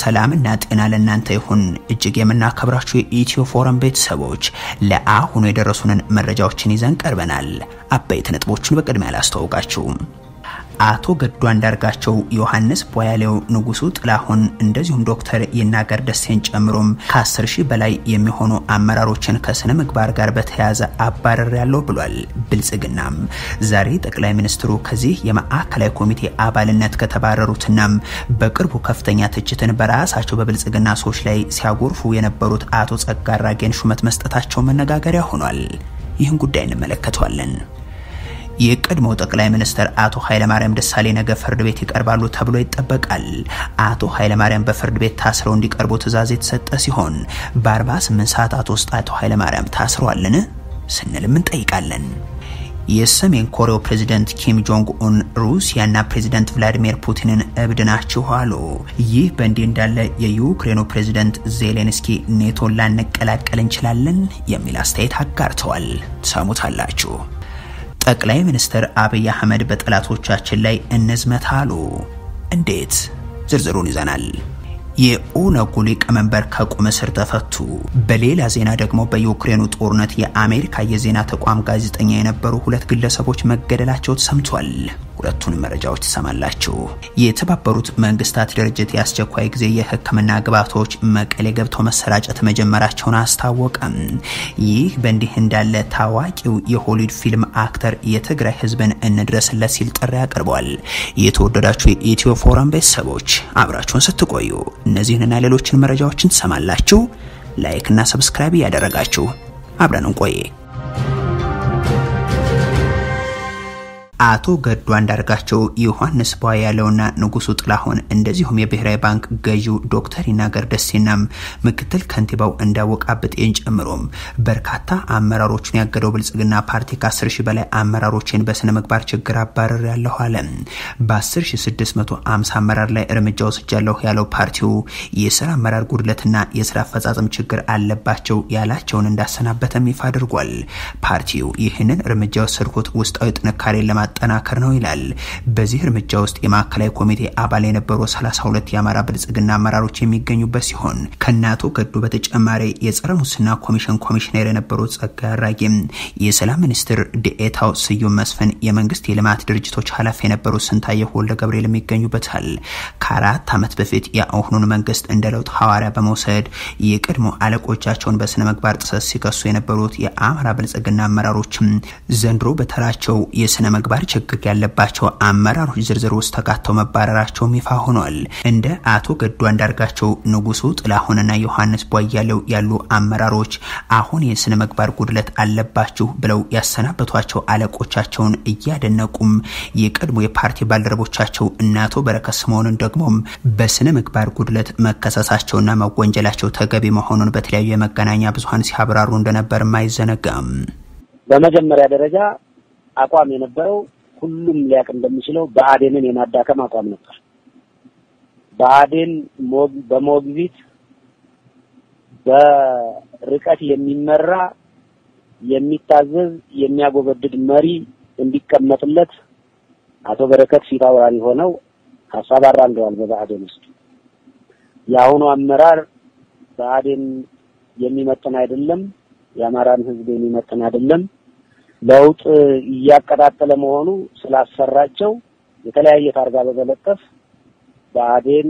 ሰላምና ጤና ለእናንተ ይሁን። እጅግ የምናከብራችሁ የኢትዮ ፎረም ቤተሰቦች ለአሁኑ የደረሱንን መረጃዎችን ይዘን ቀርበናል። አበይት ነጥቦችን በቅድሚያ ላስተዋውቃችሁ። አቶ ገዱ አንዳርጋቸው፣ ዮሐንስ ቦያሌው፣ ንጉሱ ጥላሁን እንደዚሁም ዶክተር ይናገር ደሴን ጨምሮም ከ10 ሺህ በላይ የሚሆኑ አመራሮችን ከስነ ምግባር ጋር በተያያዘ አባረር ያለው ብሏል። ብልጽግናም ዛሬ ጠቅላይ ሚኒስትሩ ከዚህ የማዕከላዊ ኮሚቴ አባልነት ከተባረሩትና በቅርቡ ከፍተኛ ትችትን በራሳቸው በብልጽግና ሰዎች ላይ ሲያጎርፉ የነበሩት አቶ ጸጋ አራጌን ሹመት መስጠታቸው መነጋገሪያ ሆኗል። ይህን ጉዳይ እንመለከተዋለን። የቀድሞ ጠቅላይ ሚኒስትር አቶ ኃይለማርያም ደሳለኝ ነገ ፍርድ ቤት ይቀርባሉ ተብሎ ይጠበቃል። አቶ ኃይለማርያም በፍርድ ቤት ታስረው እንዲቀርቡ ትዕዛዝ የተሰጠ ሲሆን በ48 ሰዓታት ውስጥ አቶ ኃይለማርያም ታስረዋልን ስንልም እንጠይቃለን። የሰሜን ኮሪያው ፕሬዝዳንት ኪም ጆንግ ኡን ሩሲያና ፕሬዝዳንት ቭላዲሚር ፑቲንን እብድ ናቸው አሉ። ይህ በእንዲህ እንዳለ የዩክሬኑ ፕሬዝዳንት ዜሌንስኪ ኔቶን ላንቀላቀል እንችላለን የሚል አስተያየት አጋርተዋል። ሰሙታላችሁ። ጠቅላይ ሚኒስትር አብይ አህመድ በጠላቶቻችን ላይ እንዝመታሉ። እንዴት? ዝርዝሩን ይዘናል። የኦነግ ሊቀመንበር ከቁም እስር ተፈቱ። በሌላ ዜና ደግሞ በዩክሬኑ ጦርነት የአሜሪካ የዜና ተቋም ጋዜጠኛ የነበሩ 2 ግለሰቦች መገደላቸው ተሰምቷል። ሁለቱን መረጃዎች ተሰማላችሁ። የተባበሩት መንግስታት ድርጅት የአስቸኳይ ጊዜ የሕክምና ግብዓቶች መቀሌ ገብተው መሰራጨት መጀመራቸውን አስታወቀ። ይህ በእንዲህ እንዳለ ታዋቂው የሆሊውድ ፊልም አክተር የትግራይ ህዝብን እንድረስለት ሲል ጥሪ አቅርቧል። የተወደዳችሁ የኢትዮ ፎረም ቤተሰቦች አብራችሁን ስትቆዩ እነዚህንና ሌሎችን መረጃዎችን ተሰማላችሁ። ላይክ እና ሰብስክራይብ ያደረጋችሁ አብረን እንቆይ። አቶ ገዱ አንዳርጋቸው፣ ዮሐንስ ቦያሌውና ንጉሱ ጥላሁን እንደዚሁም የብሔራዊ ባንክ ገዢው ዶክተር ይናገር ደሴና ምክትል ከንቲባው እንዳወቃበጤን ጨምሮም በርካታ አመራሮችን ያገደው ብልጽግና ፓርቲ ከ10 ሺህ በላይ አመራሮችን በስነ ምግባር ችግር አባረር ያለው አለ። በ10650 አመራር ላይ እርምጃ ወስጃለሁ ያለው ፓርቲው የሥራ አመራር ጉድለትና የሥራ አፈጻጸም ችግር አለባቸው ያላቸውን እንዳሰናበተም ይፋ አድርጓል። ፓርቲው ይህንን እርምጃ ወሰድኩት ውስጣዊ ጥንካሬ ማጠናከር ነው ይላል። በዚህ እርምጃ ውስጥ የማዕከላዊ ኮሚቴ አባል የነበሩ 32 የአማራ ብልጽግና አመራሮች የሚገኙበት ሲሆን ከናቶ ገዱ በተጨማሪ የጸረ ሙስና ኮሚሽን ኮሚሽነር የነበሩት ጸጋ አራጌም፣ የሰላም ሚኒስትር ዲኤታው ስዩም መስፍን፣ የመንግስት የልማት ድርጅቶች ኃላፊ የነበሩት ስንታየሁ ወልደ ገብርኤል የሚገኙበታል። ከ4 ዓመት በፊት የአሁኑን መንግስት እንደ ለውጥ ሐዋርያ በመውሰድ የቀድሞ አለቆቻቸውን በስነ ምግባር ጥሰት ሲከሱ የነበሩት የአማራ ብልጽግና አመራሮችም ዘንድሮ በተራቸው የስነ ምግባር ችግር ያለባቸው አመራሮች ዝርዝር ውስጥ ተካተው መባረራቸው ይፋ ሆኗል። እንደ አቶ ገዱ አንዳርጋቸው፣ ንጉሱ ጥላሁንና ዮሐንስ ቦያሌው ያሉ አመራሮች አሁን የስነ ምግባር ጉድለት አለባችሁ ብለው ያሰናበቷቸው አለቆቻቸውን እያደነቁም የቀድሞ የፓርቲ ባልደረቦቻቸው እናቶ በረከት ስምኦንን ደግሞም በስነ ምግባር ጉድለት መከሰሳቸውና መወንጀላቸው ተገቢ መሆኑን በተለያዩ የመገናኛ ብዙሃን ሲያብራሩ እንደነበር ማይዘነጋም። በመጀመሪያ ደረጃ አቋም የነበረው ሁሉም ሊያቅ እንደሚችለው በአዴንን የማዳከም አቋም ነበር። በአዴን በሞግዚት በርቀት የሚመራ የሚታዘዝ የሚያጎበድድ መሪ እንዲቀመጥለት አቶ በረከት ፊት አውራሪ ሆነው ሐሳብ አራምደዋል። በአዴን ውስጥ ያሁኑ አመራር በአዴን የሚመጥን አይደለም፣ የአማራን ህዝብ የሚመጥን አይደለም፣ ለውጥ እያቀጣጠለ መሆኑ ስላሰራቸው የተለያየ ታርጋ በመለጠፍ በአዴን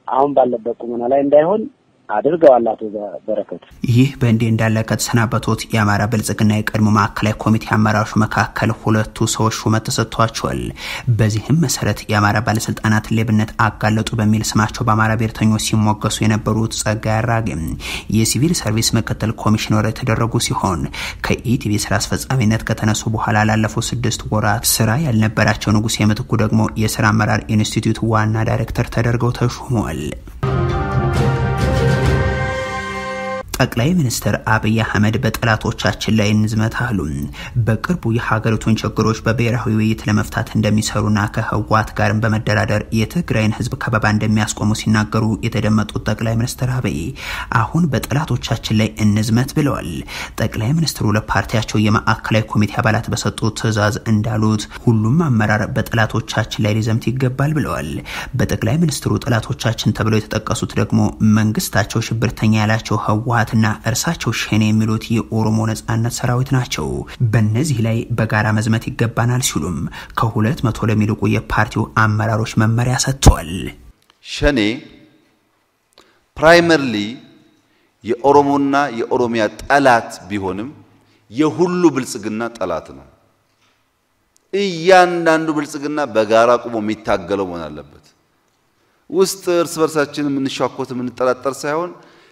አሁን ባለበት ቁመና ላይ እንዳይሆን አድርገዋል አቶ በረከት። ይህ በእንዲህ እንዳለ ከተሰናበቱት የአማራ ብልጽግና የቀድሞ ማዕከላዊ ኮሚቴ አመራሮች መካከል 2 ሰዎች ሹመት ተሰጥቷቸዋል። በዚህም መሰረት የአማራ ባለስልጣናት ሌብነት አጋለጡ በሚል ስማቸው በአማራ ብሔርተኞች ሲሞገሱ የነበሩት ጸጋ አራጌም የሲቪል ሰርቪስ ምክትል ኮሚሽነር የተደረጉ ሲሆን ከኢቲቪ ስራ አስፈጻሚነት ከተነሱ በኋላ ላለፉት 6 ወራት ስራ ያልነበራቸው ንጉስ የምትኩ ደግሞ የስራ አመራር ኢንስቲትዩት ዋና ዳይሬክተር ተደርገው ተሾመዋል። ጠቅላይ ሚኒስትር አብይ አህመድ በጠላቶቻችን ላይ እንዝመታሉ በቅርቡ የሀገሪቱን ችግሮች በብሔራዊ ውይይት ለመፍታት እንደሚሰሩና ከህወሓት ጋርም በመደራደር የትግራይን ህዝብ ከበባ እንደሚያስቆሙ ሲናገሩ የተደመጡት ጠቅላይ ሚኒስትር አብይ አሁን በጠላቶቻችን ላይ እንዝመት ብለዋል። ጠቅላይ ሚኒስትሩ ለፓርቲያቸው የማዕከላዊ ኮሚቴ አባላት በሰጡት ትዕዛዝ እንዳሉት ሁሉም አመራር በጠላቶቻችን ላይ ሊዘምት ይገባል ብለዋል። በጠቅላይ ሚኒስትሩ ጠላቶቻችን ተብለው የተጠቀሱት ደግሞ መንግስታቸው ሽብርተኛ ያላቸው ህወሓትና እርሳቸው ሸኔ የሚሉት የኦሮሞ ነጻነት ሰራዊት ናቸው። በእነዚህ ላይ በጋራ መዝመት ይገባናል ሲሉም ከ200 ለሚልቁ የፓርቲው አመራሮች መመሪያ ሰጥተዋል። ሸኔ ፕራይመርሊ የኦሮሞና የኦሮሚያ ጠላት ቢሆንም የሁሉ ብልጽግና ጠላት ነው። እያንዳንዱ ብልጽግና በጋራ ቆሞ የሚታገለው መሆን አለበት። ውስጥ እርስ በርሳችን የምንሻኮት የምንጠራጠር ሳይሆን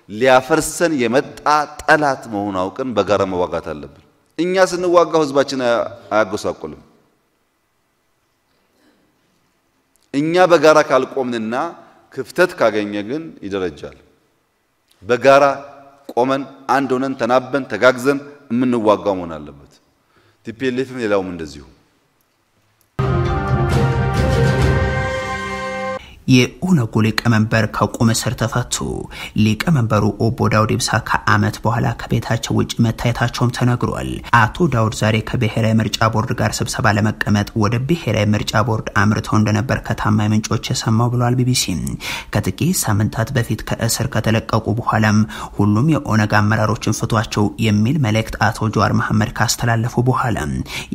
ሊያፈርሰን የመጣ ጠላት መሆኑን አውቀን በጋራ መዋጋት አለብን። እኛ ስንዋጋው ህዝባችን አያጎሳቆልም። እኛ በጋራ ካልቆምንና ክፍተት ካገኘ ግን ይደረጃል። በጋራ ቆመን አንድ ሆነን ተናበን ተጋግዘን የምንዋጋው መሆን አለበት። ቲፒኤልኤፍም ሌላውም እንደዚሁ። የኦነግ ሊቀመንበር ከቁም እስር ተፈቱ። ሊቀመንበሩ ኦቦ ዳውድ ኢብሳ ከዓመት በኋላ ከቤታቸው ውጭ መታየታቸውም ተነግሯል። አቶ ዳውድ ዛሬ ከብሔራዊ ምርጫ ቦርድ ጋር ስብሰባ ለመቀመጥ ወደ ብሔራዊ ምርጫ ቦርድ አምርተው እንደነበር ከታማኝ ምንጮች የሰማው ብሏል ቢቢሲ። ከጥቂት ሳምንታት በፊት ከእስር ከተለቀቁ በኋላም ሁሉም የኦነግ አመራሮችን ፍቷቸው የሚል መልእክት አቶ ጀዋር መሐመድ ካስተላለፉ በኋላ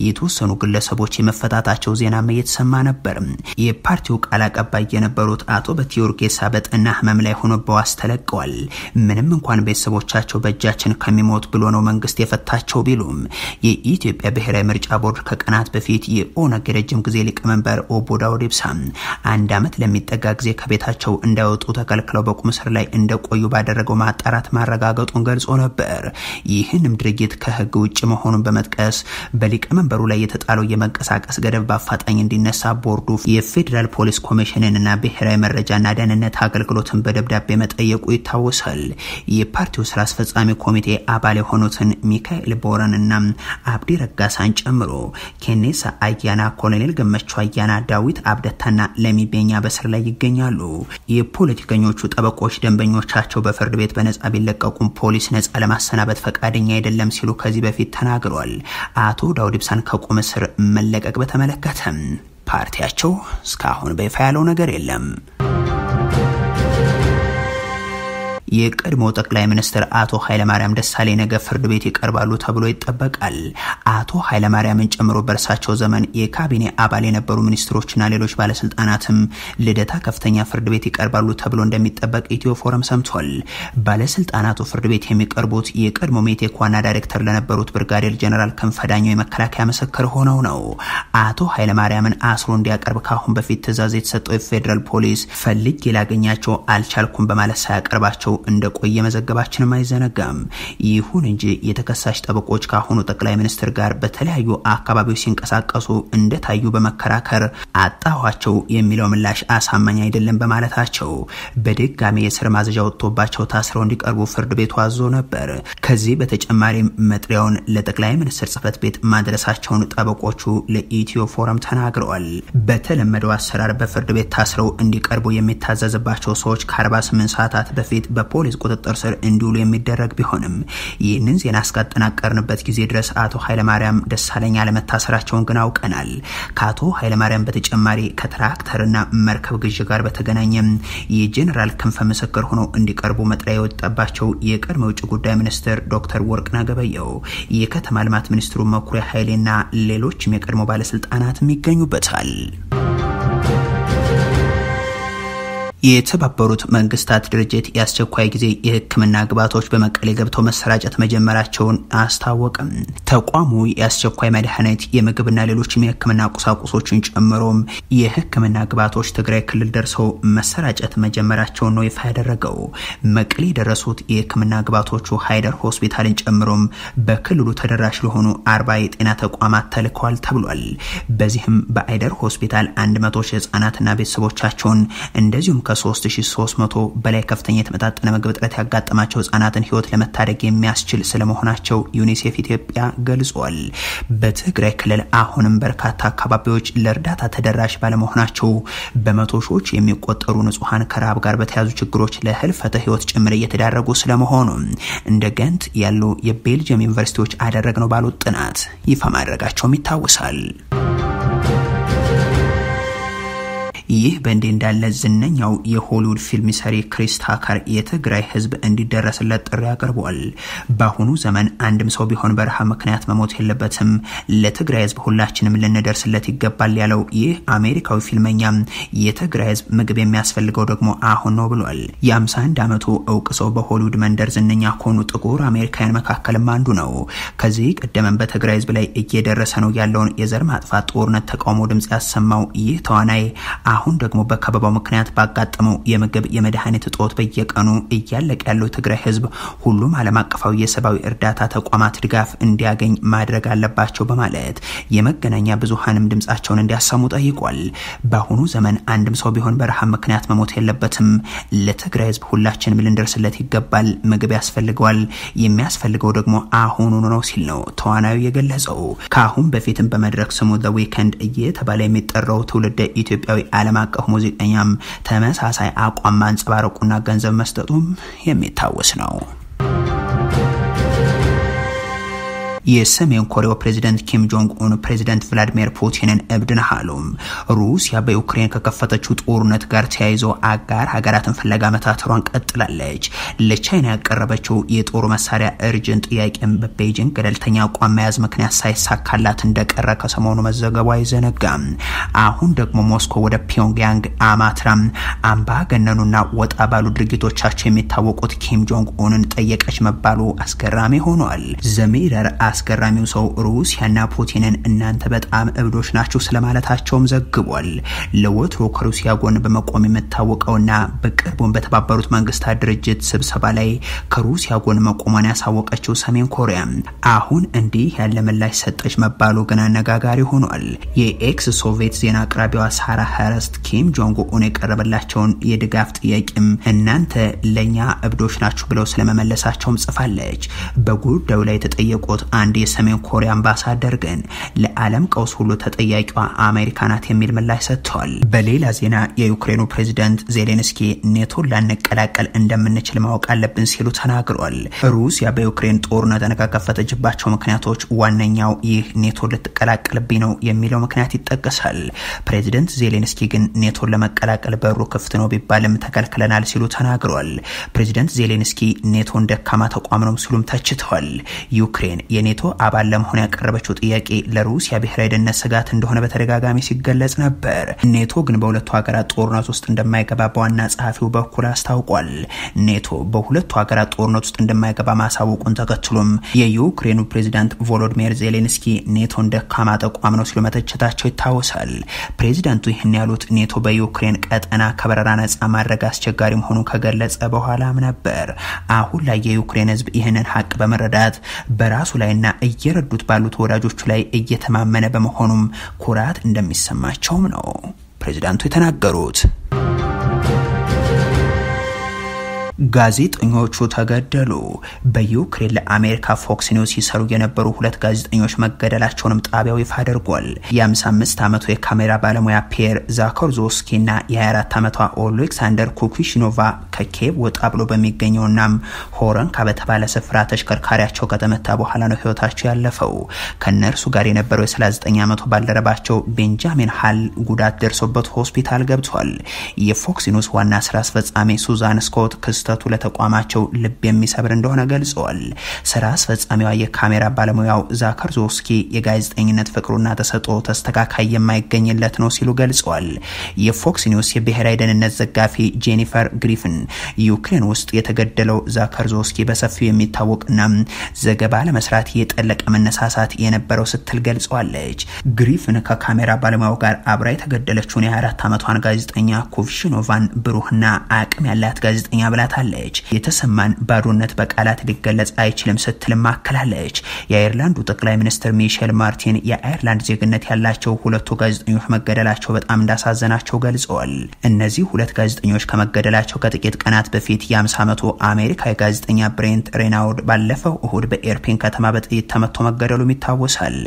የተወሰኑ ግለሰቦች የመፈታታቸው ዜናም እየተሰማ ነበር። የፓርቲው ቃል አቀባይ የነበሩ አቶ በቲዮርጌሳ በጠና ህመም ላይ ሆኖ በዋስ ተለቀዋል። ምንም እንኳን ቤተሰቦቻቸው በእጃችን ከሚሞት ብሎ ነው መንግስት የፈታቸው ቢሉም የኢትዮጵያ ብሔራዊ ምርጫ ቦርድ ከቀናት በፊት የኦነግ ረጅም ጊዜ ሊቀመንበር ኦቦ ዳውድ ኢብሳ አንድ ዓመት ለሚጠጋ ጊዜ ከቤታቸው እንዳይወጡ ተከልክለው በቁም እስር ላይ እንደቆዩ ባደረገው ማጣራት ማረጋገጡን ገልጾ ነበር። ይህንም ድርጊት ከህግ ውጭ መሆኑን በመጥቀስ በሊቀመንበሩ ላይ የተጣለው የመንቀሳቀስ ገደብ በአፋጣኝ እንዲነሳ ቦርዱ የፌዴራል ፖሊስ ኮሚሽንና ብሔራዊ መረጃና ደህንነት አገልግሎትን በደብዳቤ መጠየቁ ይታወሳል። የፓርቲው ስራ አስፈጻሚ ኮሚቴ አባል የሆኑትን ሚካኤል ቦረንና አብዲ ረጋሳን ጨምሮ ኬኔሳ አያና፣ ኮሎኔል ገመቹ አያና፣ ዳዊት አብደታና ለሚቤኛ በስር ላይ ይገኛሉ። የፖለቲከኞቹ ጠበቆች ደንበኞቻቸው በፍርድ ቤት በነጻ ቢለቀቁም ፖሊስ ነጻ ለማሰናበት ፈቃደኛ አይደለም ሲሉ ከዚህ በፊት ተናግረዋል። አቶ ዳውድ ኢብሳን ከቁም እስር መለቀቅ በተመለከተ ፓርቲያቸው እስካሁን በይፋ ያለው ነገር የለም። የቀድሞ ጠቅላይ ሚኒስትር አቶ ኃይለማርያም ደሳለኝ ነገ ፍርድ ቤት ይቀርባሉ ተብሎ ይጠበቃል። አቶ ኃይለማርያምን ጨምሮ በእርሳቸው ዘመን የካቢኔ አባል የነበሩ ሚኒስትሮችና ሌሎች ባለስልጣናትም ልደታ ከፍተኛ ፍርድ ቤት ይቀርባሉ ተብሎ እንደሚጠበቅ ኢትዮ ፎረም ሰምቷል። ባለስልጣናቱ ፍርድ ቤት የሚቀርቡት የቀድሞ ሜቴክ ዋና ዳይሬክተር ለነበሩት ብርጋዴር ጀነራል ክንፈ ዳኘው የመከላከያ ምስክር ሆነው ነው። አቶ ኃይለማርያምን አስሮ እንዲያቀርብ ካሁን በፊት ትዕዛዝ የተሰጠው የፌዴራል ፖሊስ ፈልጌ ላገኛቸው አልቻልኩም በማለት ሳያቀርባቸው እንደቆየ መዘገባችንም አይዘነጋም። ይሁን እንጂ የተከሳሽ ጠበቆች ካሁኑ ጠቅላይ ሚኒስትር ጋር በተለያዩ አካባቢዎች ሲንቀሳቀሱ እንደታዩ በመከራከር አጣኋቸው የሚለው ምላሽ አሳማኝ አይደለም በማለታቸው በድጋሚ የስር ማዘዣ ወጥቶባቸው ታስረው እንዲቀርቡ ፍርድ ቤቱ አዞ ነበር። ከዚህ በተጨማሪም መጥሪያውን ለጠቅላይ ሚኒስትር ጽህፈት ቤት ማድረሳቸውን ጠበቆቹ ለኢትዮ ፎረም ተናግረዋል። በተለመደው አሰራር በፍርድ ቤት ታስረው እንዲቀርቡ የሚታዘዝባቸው ሰዎች ከ48 ሰዓታት በፊት በፖሊስ ቁጥጥር ስር እንዲውሉ የሚደረግ ቢሆንም ይህንን ዜና እስካጠናቀርንበት ጊዜ ድረስ አቶ ኃይለማርያም ደሳለኝ አለመታሰራቸውን ግን አውቀናል። ከአቶ ኃይለማርያም በተጨማሪ ከትራክተርና መርከብ ግዥ ጋር በተገናኘ የጀነራል ክንፈ ምስክር ሆነው እንዲቀርቡ መጥሪያ የወጣባቸው የቀድሞ ውጭ ጉዳይ ሚኒስትር ዶክተር ወርቅነህ ገበየሁ፣ የከተማ ልማት ሚኒስትሩ መኩሪያ ኃይሌና ሌሎችም የቀድሞ ባለስልጣናትም ይገኙበታል። የተባበሩት መንግስታት ድርጅት ያስቸኳይ ጊዜ የሕክምና ግብዓቶች በመቀሌ ገብተው መሰራጨት መጀመራቸውን አስታወቀም። ተቋሙ ያስቸኳይ መድኃኒት፣ የምግብና ሌሎችም የሕክምና ቁሳቁሶችን ጨምሮም የሕክምና ግብዓቶች ትግራይ ክልል ደርሰው መሰራጨት መጀመራቸውን ነው ይፋ ያደረገው። መቀሌ የደረሱት የሕክምና ግብዓቶቹ ሃይደር ሆስፒታልን ጨምሮም በክልሉ ተደራሽ ለሆኑ 40 የጤና ተቋማት ተልከዋል ተብሏል። በዚህም በአይደር ሆስፒታል 100 ህጻናትና ቤተሰቦቻቸውን እንደዚሁም ከ3300 በላይ ከፍተኛ የተመጣጠነ ምግብ እጥረት ያጋጠማቸው ህጻናትን ህይወት ለመታደግ የሚያስችል ስለመሆናቸው ዩኒሴፍ ኢትዮጵያ ገልጿል። በትግራይ ክልል አሁንም በርካታ አካባቢዎች ለእርዳታ ተደራሽ ባለመሆናቸው በመቶ ሺዎች የሚቆጠሩ ንጹሃን ከረሃብ ጋር በተያዙ ችግሮች ለህልፈተ ህይወት ጭምር እየተዳረጉ ስለመሆኑ እንደ ገንት ያሉ የቤልጅየም ዩኒቨርሲቲዎች አደረግነው ባሉት ጥናት ይፋ ማድረጋቸውም ይታወሳል። ይህ በእንዲህ እንዳለ ዝነኛው የሆሊውድ ፊልም ሰሪ ክሪስ ታከር የትግራይ ህዝብ እንዲደረስለት ጥሪ አቅርቧል። በአሁኑ ዘመን አንድም ሰው ቢሆን በረሃብ ምክንያት መሞት የለበትም፣ ለትግራይ ህዝብ ሁላችንም ልንደርስለት ይገባል ያለው ይህ አሜሪካዊ ፊልመኛ የትግራይ ህዝብ ምግብ የሚያስፈልገው ደግሞ አሁን ነው ብሏል። የ51 ዓመቱ እውቅ ሰው በሆሊውድ መንደር ዝነኛ ከሆኑ ጥቁር አሜሪካውያን መካከልም አንዱ ነው። ከዚህ ቀደም በትግራይ ህዝብ ላይ እየደረሰ ነው ያለውን የዘር ማጥፋት ጦርነት ተቃውሞ ድምጽ ያሰማው ይህ ተዋናይ አሁን ደግሞ በከበባው ምክንያት ባጋጠመው የምግብ የመድኃኒት እጦት በየቀኑ እያለቀ ያለው ትግራይ ህዝብ ሁሉም ዓለም አቀፋዊ የሰብአዊ እርዳታ ተቋማት ድጋፍ እንዲያገኝ ማድረግ አለባቸው በማለት የመገናኛ ብዙሃንም ድምጻቸውን እንዲያሰሙ ጠይቋል። በአሁኑ ዘመን አንድም ሰው ቢሆን በረሃብ ምክንያት መሞት የለበትም፣ ለትግራይ ህዝብ ሁላችንም ልንደርስለት ይገባል፣ ምግብ ያስፈልገዋል፣ የሚያስፈልገው ደግሞ አሁኑኑ ነው ሲል ነው ተዋናዩ የገለጸው። ከአሁን በፊትም በመድረክ ስሙ ዘ ዊከንድ እየተባለ የሚጠራው ትውልደ ኢትዮጵያዊ ዓለም አቀፍ ሙዚቀኛም ተመሳሳይ አቋም ማንጸባረቁና ገንዘብ መስጠቱም የሚታወስ ነው። የሰሜን ኮሪያው ፕሬዝዳንት ኪም ጆንግ ኡን ፕሬዝዳንት ቭላዲሚር ፑቲንን እብድ ነህ አሉ። ሩሲያ በዩክሬን ከከፈተችው ጦርነት ጋር ተያይዞ አጋር ሀገራትን ፍለጋ መታተሯን ቀጥላለች። ለቻይና ያቀረበችው የጦር መሳሪያ እርጅን ጥያቄም በቤጂንግ ገለልተኛ አቋም መያዝ ምክንያት ሳይሳካላት እንደቀረ ከሰሞኑ መዘገቡ አይዘነጋም። አሁን ደግሞ ሞስኮ ወደ ፒዮንግያንግ አማትራም አምባገነኑና ወጣ ባሉ ድርጊቶቻቸው የሚታወቁት ኪም ጆንግ ኡንን ጠየቀች መባሉ አስገራሚ ሆኗል። ዘሚረር አስገራሚው ሰው ሩሲያና ፑቲንን እናንተ በጣም እብዶች ናችሁ ስለማለታቸውም ዘግቧል። ለወትሮ ከሩሲያ ጎን በመቆም የምታወቀውና በቅርቡም በተባበሩት መንግስታት ድርጅት ስብሰባ ላይ ከሩሲያ ጎን መቆሟን ያሳወቀችው ሰሜን ኮሪያ አሁን እንዲህ ያለ ምላሽ ሰጠች መባሉ ግን አነጋጋሪ ሆኗል። የኤክስ ሶቪየት ዜና አቅራቢዋ ሳራ ሀረስት ኪም ጆንግ ኡን የቀረበላቸውን የድጋፍ ጥያቄም እናንተ ለኛ እብዶች ናችሁ ብለው ስለመመለሳቸውም ጽፋለች። በጉዳዩ ላይ የተጠየቁት አንድ የሰሜን ኮሪያ አምባሳደር ግን ለዓለም ቀውስ ሁሉ ተጠያቂዋ አሜሪካ ናት የሚል ምላሽ ሰጥተዋል። በሌላ ዜና የዩክሬኑ ፕሬዝዳንት ዜሌንስኪ ኔቶን ላንቀላቀል እንደምንችል ማወቅ አለብን ሲሉ ተናግረዋል። ሩሲያ በዩክሬን ጦርነት ከከፈተችባቸው ምክንያቶች ዋነኛው ይህ ኔቶን ልትቀላቀልብኝ ነው የሚለው ምክንያት ይጠቀሳል። ፕሬዝዳንት ዜሌንስኪ ግን ኔቶን ለመቀላቀል በሩ ክፍት ነው ቢባልም ተከልክለናል ሲሉ ተናግረዋል። ፕሬዝዳንት ዜሌንስኪ ኔቶን ደካማ ተቋም ነው ሲሉም ተችተዋል። ዩክሬን የኔቶ አባል ለመሆን ያቀረበችው ጥያቄ ለሩሲያ ብሔራዊ ደህንነት ስጋት እንደሆነ በተደጋጋሚ ሲገለጽ ነበር። ኔቶ ግን በሁለቱ ሀገራት ጦርነት ውስጥ እንደማይገባ በዋና ጸሐፊው በኩል አስታውቋል። ኔቶ በሁለቱ ሀገራት ጦርነት ውስጥ እንደማይገባ ማሳወቁን ተከትሎም የዩክሬኑ ፕሬዝዳንት ቮሎዲሚር ዜሌንስኪ ኔቶን ደካማ ተቋም ነው ሲሉ መተቸታቸው ይታወሳል። ፕሬዝዳንቱ ይህን ያሉት ኔቶ በዩክሬን ቀጠና ከበረራ ነጻ ማድረግ አስቸጋሪ መሆኑን ከገለጸ በኋላም ነበር። አሁን ላይ የዩክሬን ህዝብ ይህንን ሀቅ በመረዳት በራሱ ላይና እየረዱት ባሉት ወዳጆቹ ላይ እየተማመነ በመሆኑም ኩራት እንደሚሰማቸውም ነው ፕሬዝዳንቱ የተናገሩት። ጋዜጠኞቹ ተገደሉ። በዩክሬን ለአሜሪካ ፎክስ ኒውስ ሲሰሩ የነበሩ ሁለት ጋዜጠኞች መገደላቸውንም ጣቢያው ይፋ አድርጓል። የ55 ዓመቱ የካሜራ ባለሙያ ፒየር ዛኮርዞስኪና የ24 ዓመቷ ኦሌክሳንደር ኩኩሽኖቫ ከኬቭ ወጣ ብሎ በሚገኘውና ሆረንካ በተባለ ስፍራ ተሽከርካሪያቸው ከተመታ በኋላ ነው ህይወታቸው ያለፈው። ከነርሱ ጋር የነበረው የ39 ዓመቱ ባልደረባቸው ቤንጃሚን ሃል ጉዳት ደርሶበት ሆስፒታል ገብቷል። የፎክስ ኒውስ ዋና ስራ አስፈጻሚ ሱዛን ስኮት ክስተቱ ለተቋማቸው ልብ የሚሰብር እንደሆነ ገልጸዋል። ስራ አስፈጻሚዋ የካሜራ ባለሙያው ዛኮርዞስኪ የጋዜጠኝነት ፍቅሩና ተሰጥኦ ተስተካካይ የማይገኝለት ነው ሲሉ ገልጸዋል። የፎክስ ኒውስ የብሔራዊ ደህንነት ዘጋቢ ጄኒፈር ግሪፍን ዩክሬን ውስጥ የተገደለው ዛኮርዞስኪ በሰፊው የሚታወቅና ዘገባ ለመስራት የጠለቀ መነሳሳት የነበረው ስትል ገልጸዋለች። ግሪፍን ከካሜራ ባለሙያው ጋር አብራ የተገደለችውን የ24 ዓመቷን ጋዜጠኛ ኩቭሽኖቫን ብሩህና አቅም ያላት ጋዜጠኛ ብላ አስታውሳታለች። የተሰማን ባዶነት በቃላት ሊገለጽ አይችልም ስትል ማከላለች። የአየርላንዱ ጠቅላይ ሚኒስትር ሚሼል ማርቲን የአየርላንድ ዜግነት ያላቸው ሁለቱ ጋዜጠኞች መገደላቸው በጣም እንዳሳዘናቸው ገልጸዋል። እነዚህ ሁለት ጋዜጠኞች ከመገደላቸው ከጥቂት ቀናት በፊት የ50 ዓመቱ አሜሪካዊ ጋዜጠኛ ብሬንት ሬናውድ ባለፈው እሁድ በኤርፒን ከተማ በጥይት ተመቶ መገደሉ ይታወሳል።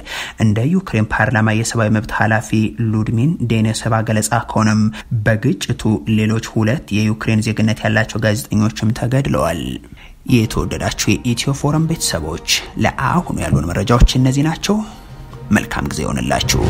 እንደ ዩክሬን ፓርላማ የሰብአዊ መብት ኃላፊ ሉድሚን ዴኔሰባ ገለጻ ከሆነም በግጭቱ ሌሎች ሁለት የዩክሬን ዜግነት ያላቸው ጋዜጠኞችም ተገድለዋል። የተወደዳችሁ የኢትዮ ፎረም ቤተሰቦች ለአሁኑ ያሉን መረጃዎች እነዚህ ናቸው። መልካም ጊዜ ይሆንላችሁ።